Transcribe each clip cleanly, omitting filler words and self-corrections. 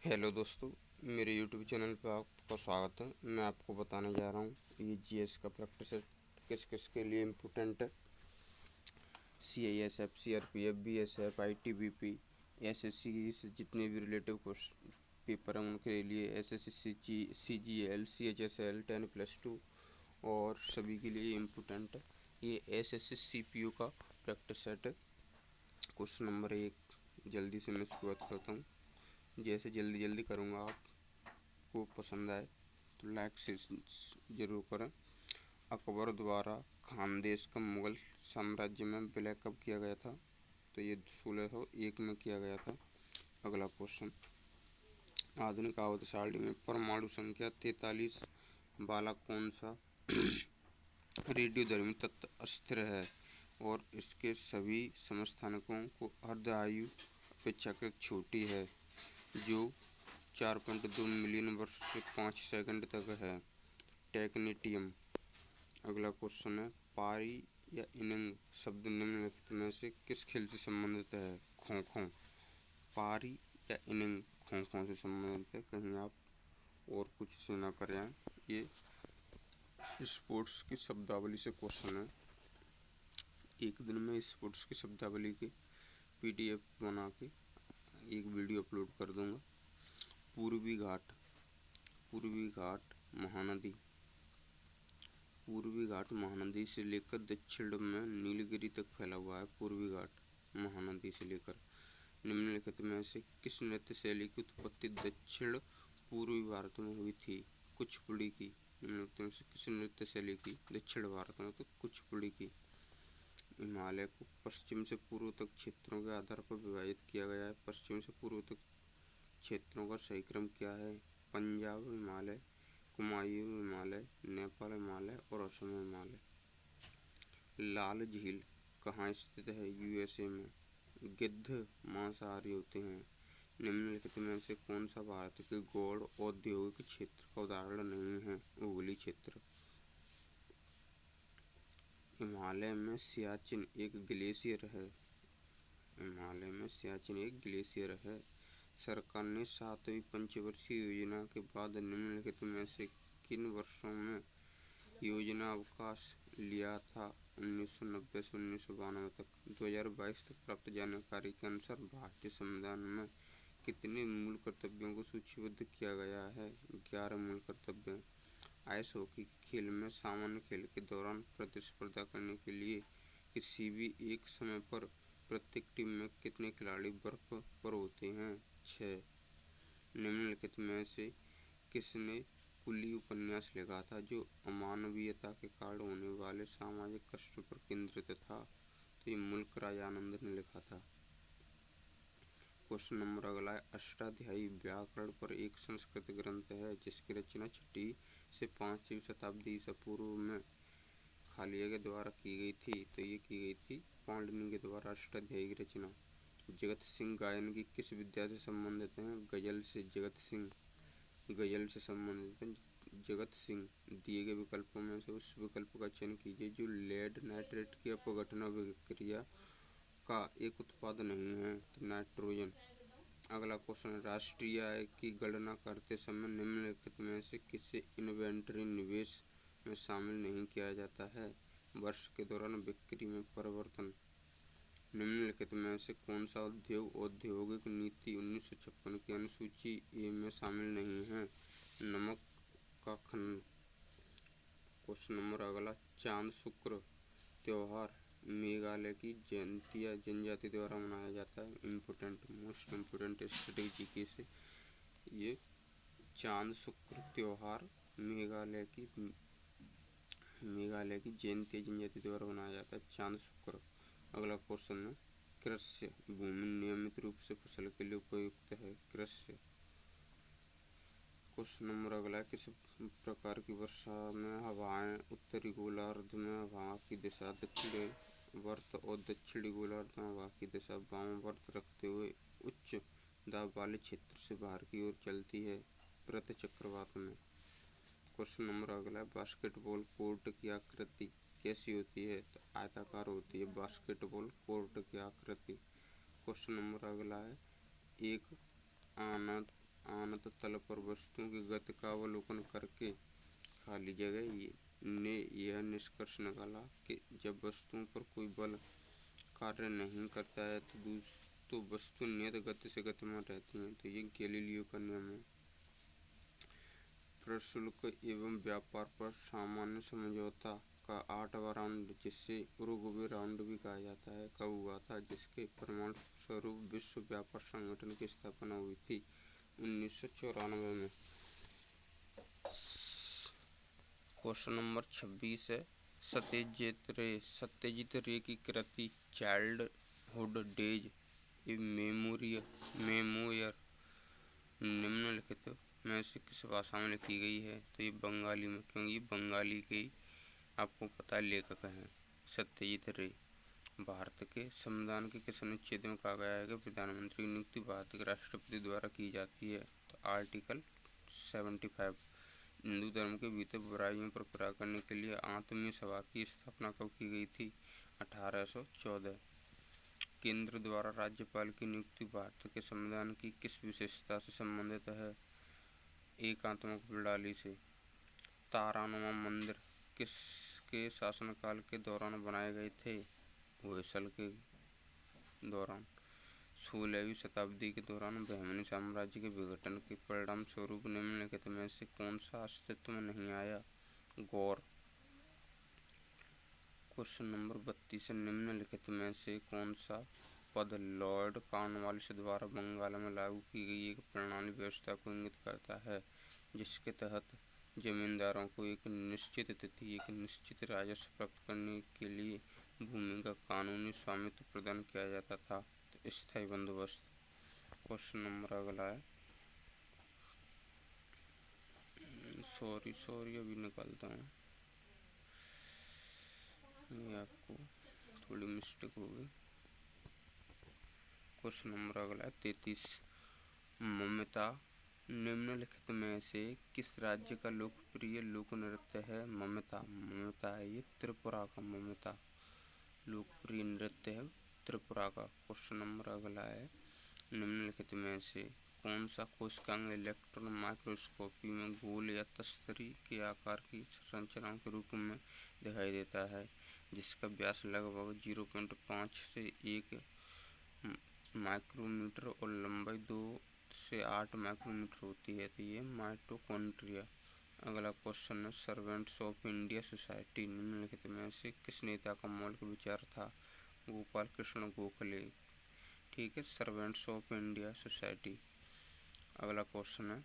Hello दोस्तों, मेरे YouTube channel पे आपका स्वागत है। मैं आपको बताने जा रहा हूँ ये जीएस का प्रैक्टिस किस किस के लिए इम्पोर्टेंट है। CISF, CRPF, BSF, ITBP, SSC से जितने भी रिलेटिव पेपर हैं उनके लिए, SSC, CGL, CHSL 10+2 और सभी के लिए इम्पोर्टेंट है। ये SSC CPU का प्रैक्टिस सेट है। क्वेश्चन नंबर 1 जल्दी से मैं शुरुआत करता हूँ। जैसे जल्दी जल्दी करूँगा, आपको पसंद आए तो लाइक से ज़रूर करें। अकबर द्वारा खानदेश का मुग़ल साम्राज्य में विलय कब किया गया था? तो ये 1601 में किया गया था। अगला क्वेश्चन, आधुनिक आवर्त सारणी में परमाणु संख्या 43 वाला कौन सा रेडियोधर्मी तत्व अस्थिर है और इसके सभी समस्थानिकों को अर्धआयु अपेक्षाकृत छोटी है, जो 4.2 मिलियन वर्ष से 5 सेकंड तक है? टेक्नेटियम। अगला क्वेश्चन है, पारी या इनिंग शब्द निम्नलिखित में से किस खेल से संबंधित है? खो खो। पारी या इनिंग खो खो से संबंधित है। कहीं आप और कुछ से ना करें। ये स्पोर्ट्स की शब्दावली से क्वेश्चन है। एक दिन में स्पोर्ट्स की शब्दावली के PDF बना के एक वीडियो अपलोड कर दूंगा। पूर्वी घाट, पूर्वी घाट महानदी, पूर्वी घाट महानदी से लेकर दक्षिण में नीलगिरी तक फैला हुआ है। पूर्वी घाट महानदी से लेकर निम्नलिखित में से किस नृत्य शैली की उत्पत्ति दक्षिण पूर्वी भारत में हुई थी? कुचिपुड़ी की। निम्नलिखित में से किस नृत्य शैली की दक्षिण भारत में? तो कुचिपुड़ी की। हिमालय को पश्चिम से पूर्व तक क्षेत्रों के आधार पर विभाजित किया गया है। पश्चिम से पूर्व तक क्षेत्रों का सही क्रम क्या है? पंजाब हिमालय, कुमायूं हिमालय, नेपाल हिमालय और असम हिमालय। लाल झील कहाँ स्थित है? USA में। गिद्ध मांसाहारी होते हैं। निम्नलिखित में से कौन सा भारत के गौण औद्योगिक क्षेत्र का उदाहरण नहीं है? ऊगली क्षेत्र। हिमालय में सियाचिन एक ग्लेशियर है। हिमालय में सियाचिन एक ग्लेशियर है। सरकार ने 7वीं पंचवर्षीय योजना के बाद निम्नलिखित में से किन वर्षों में योजना अवकाश लिया था? 1990 से 1992 तक। 2022 तक प्राप्त जानकारी के अनुसार भारतीय संविधान में कितने मूल कर्तव्यों को सूचीबद्ध किया गया है? 11 मूल कर्तव्य। आइस हॉकी खेल में सामान्य खेल के दौरान प्रतिस्पर्धा करने के लिए किसी भी एक समय पर प्रत्येक टीम में कितने खिलाड़ी बर्फ पर होते हैं? 6। निम्नलिखित में से किसने कुली उपन्यास लिखा था जो अमानवीयता के कारण होने वाले सामाजिक कष्ट पर केंद्रित था? तो ये मुल्क राज आनंद ने लिखा था। क्वेश्चन नंबर अगला है, अष्टाध्यायी व्याकरण पर एक संस्कृत ग्रंथ है जिसकी रचना 6वीं से 5वीं शताब्दी ईसा पूर्व में खालिया के द्वारा की गई थी। तो ये की गई थी पाणिनि के द्वारा अष्टाध्यायी की रचना। जगत सिंह गायन की किस विद्या से संबंधित हैं? गजल से। जगत सिंह गजल से संबंधित हैं। जगत सिंह, दिए गए विकल्पों में से उस विकल्प का चयन कीजिए जो लेड नाइट्रेट की अपघटन अभिक्रिया का एक उत्पाद नहीं है। तो नाइट्रोजन। अगला क्वेश्चन, राष्ट्रीय आय की गणना करते समय निम्नलिखित में से किसे इन्वेंटरी निवेश में शामिल नहीं किया जाता है? वर्ष के दौरान बिक्री में परिवर्तन। निम्नलिखित में से कौन सा उद्योग औद्योगिक नीति 1956 की अनुसूची ए में शामिल नहीं है? नमक का खनन। क्वेश्चन नंबर अगला, चांद शुक्र त्योहार मेघालय की जैंतिया जनजाति द्वारा मनाया जाता है। इम्पोर्टेंट, मोस्ट इम्पोर्टेंट स्ट्रेटेजी से ये चांद शुक्र त्योहार मेघालय की जैंतिया जनजाति द्वारा मनाया जाता है। चांद शुक्र। अगला क्वेश्चन है, कृष्य भूमि नियमित रूप से फसल के लिए उपयुक्त है। कृष्य। क्वेश्चन नंबर अगला है, किस प्रकार की वर्षा में हवाएं उत्तरी गोलार्ध में हवा की दिशा दक्षिणावर्त और दक्षिणी गोलार्ध में हवा की दिशा वामावर्त रखते हुए उच्च दाब वाले क्षेत्र से बाहर की ओर चलती है? प्रति चक्रवात में। क्वेश्चन नंबर अगला है, बास्केटबॉल कोर्ट की आकृति कैसी होती है? तो आयताकार होती है बास्केटबॉल कोर्ट की आकृति। क्वेश्चन नंबर अगला है, एक आनत तल पर वस्तुओं की गति का अवलोकन करके खाली जगह ने यह निष्कर्ष निकाला कि जब वस्तुओं पर कोई बल कार्य नहीं करता है तो वस्तु नियत गति से गतिमान रहती हैं। तो ये गैलीलियो का नियम है। प्रशुल्क एवं व्यापार पर सामान्य समझौता का 8वां राउंड, जिसे उरुग्वे राउंड भी कहा जाता है, कब हुआ था, जिसके परिणाम स्वरूप विश्व व्यापार संगठन की स्थापना हुई थी 1994 में। क्वेश्चन नंबर 26 है, सत्यजीत रे की कृति चाइल्डहुड डेज ए मेमोयर निम्नलिखित में से किस भाषा में लिखी गई है? तो ये बंगाली में, क्योंकि बंगाली के आपको पता लेखक हैं सत्यजीत रे। भारत के संविधान के किस अनुच्छेद में कहा गया है कि प्रधानमंत्री की नियुक्ति भारत के राष्ट्रपति द्वारा की जाती है? तो आर्टिकल 75। हिंदू धर्म के भीतर बुराइयों पर प्रहार करने के लिए आत्मीय सभा की स्थापना कब की गई थी? 1814। केंद्र द्वारा राज्यपाल की नियुक्ति भारत के संविधान की किस विशेषता से संबंधित है? एकात्मक प्रणाली से। तारानुमा मंदिर किसके शासनकाल के दौरान बनाए गए थे? होयसल के दौरान। 16वीं शताब्दी के दौरान बहमनी साम्राज्य के विघटन के परिणाम स्वरूप निम्नलिखित में से कौन सा अस्तित्व में नहीं आया? गौर। क्वेश्चन नंबर 32 निम्नलिखित में से कौन सा पद लॉर्ड कॉर्नवालिस द्वारा बंगाल में लागू की गई एक प्रणाली व्यवस्था को इंगित करता है, जिसके तहत जमींदारों को एक निश्चित तिथि एक निश्चित राजस्व प्राप्त करने के लिए भूमि का कानूनी स्वामित्व प्रदान किया जाता था? तो स्थायी बंदोबस्त। क्वेश्चन नंबर अगला है, सॉरी अभी निकालता हूँ, ये आपको थोड़ी मिस्टेक हो गई। क्वेश्चन नंबर अगला है 33। ममिता निम्नलिखित में से किस राज्य का लोकप्रिय लोक नृत्य है? ममिता है ये त्रिपुरा का ममिता लोकप्रिय नृत्य है त्रिपुरा का। क्वेश्चन नंबर अगला है, निम्नलिखित में से कौन सा कोशिकांग इलेक्ट्रॉन माइक्रोस्कोपी में गोल या तस्तरी के आकार की संरचनाओं के रूप में दिखाई देता है, जिसका व्यास लगभग 0.5 से 1 माइक्रोमीटर और लंबाई 2 से 8 माइक्रोमीटर होती है? तो ये माइटोकॉन्ड्रिया। अगला क्वेश्चन है, सर्वेंट्स ऑफ इंडिया सोसाइटी निम्नलिखित में से किस नेता का मौलिक विचार था? गोपाल कृष्ण गोखले। ठीक है, सर्वेंट्स ऑफ इंडिया सोसाइटी। अगला क्वेश्चन है,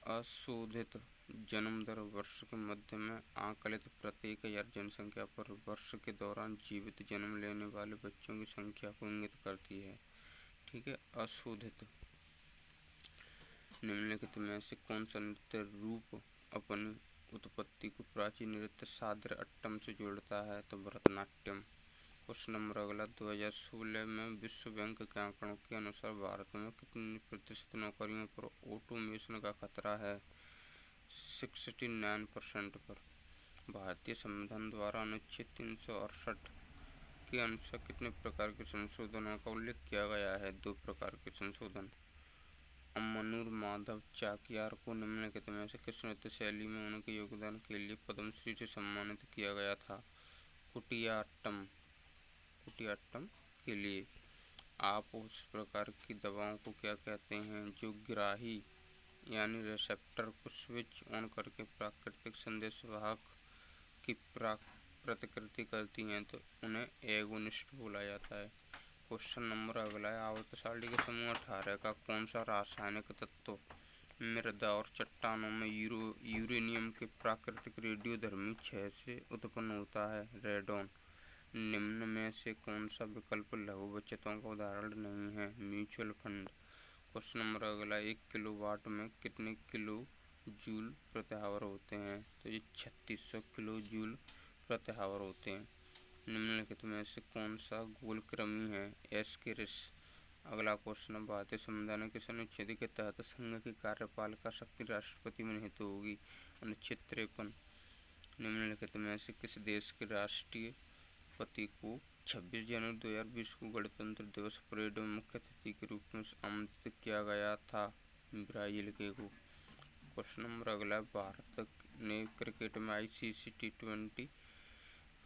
अशोधित जन्म दर वर्ष के मध्य में आकलित प्रत्येक 1000 जनसंख्या पर वर्ष के दौरान जीवित जन्म लेने वाले बच्चों की संख्या को इंगित करती है। ठीक है, अशोधित। निम्नलिखित में से कौन सा नृत्य रूप अपनी उत्पत्ति को प्राचीन नृत्य सादर अट्टम से जोड़ता है? तो भरतनाट्यम। क्वेश्चन नंबर अगला, 2016 में विश्व बैंक के आंकड़ों के अनुसार भारत में कितनी प्रतिशत नौकरियों पर ऑटोमेशन का खतरा है? 69% पर। भारतीय संविधान द्वारा अनुच्छेद 368 के अनुसार कितने प्रकार के संशोधनों का उल्लेख किया गया है? 2 प्रकार के संशोधन। अमनूर माधव चाकियार को निम्नलिखित में से किस नृत्य शैली में उनके योगदान के लिए पद्मश्री से सम्मानित किया गया था? कुटियाट्टम के लिए। आप उस प्रकार की दवाओं को क्या कहते हैं जो ग्राही यानी रिसेप्टर को स्विच ऑन करके प्राकृतिक संदेशवाहक की प्रतिकृति करती हैं? तो उन्हें एगोनिस्ट बोला जाता है। क्वेश्चन नंबर अगला है, आवर्त सारणी के समूह 18 का कौन सा रासायनिक तत्व मृदा और चट्टानों में यूरेनियम के प्राकृतिक रेडियोधर्मी क्षय से उत्पन्न होता है? रेडोन। निम्न में से कौन सा विकल्प लघु बचतों का उदाहरण नहीं है? Mutual fund. क्वेश्चन नंबर अगला, 1 किलोवाट में कितने किलो जूल प्रति आवर होते हैं? तो ये 3600 किलो जूल प्रति आवर होते हैं। निम्नलिखित में से कौन सा गोलक्रमी है? एस्केरिस। अगला क्वेश्चन, भारतीय संविधान के अनुच्छेद के तहत संघ की कार्यपालिका शक्ति राष्ट्रपति में निहित होगी? अनुच्छेद 53। निम्नलिखित में से किस देश के राष्ट्रपति को 26 जनवरी 2020 को गणतंत्र दिवस परेड में मुख्य अतिथि के रूप में आमंत्रित किया गया था ब्राजील के को। क्वेश्चन नंबर अगला, भारत ने क्रिकेट में ICC T20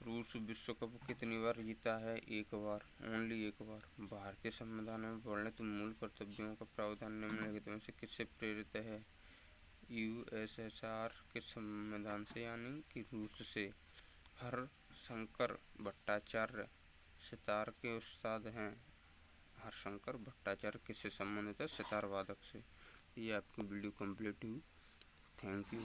पुरुष विश्व कप कितनी बार जीता है? एक बार, ओनली एक बार। भारतीय संविधान में वर्णित मूल कर्तव्यों का प्रावधान निम्नलिखित में से किससे प्रेरित है? USSR के संविधान से, यानी कि रूस से। हरशंकर भट्टाचार्य सितार के उस्ताद हैं। हरशंकर भट्टाचार्य किससे संबंधित है? सितार वादक से। ये आपकी वीडियो कंप्लीट हुई। Thank you.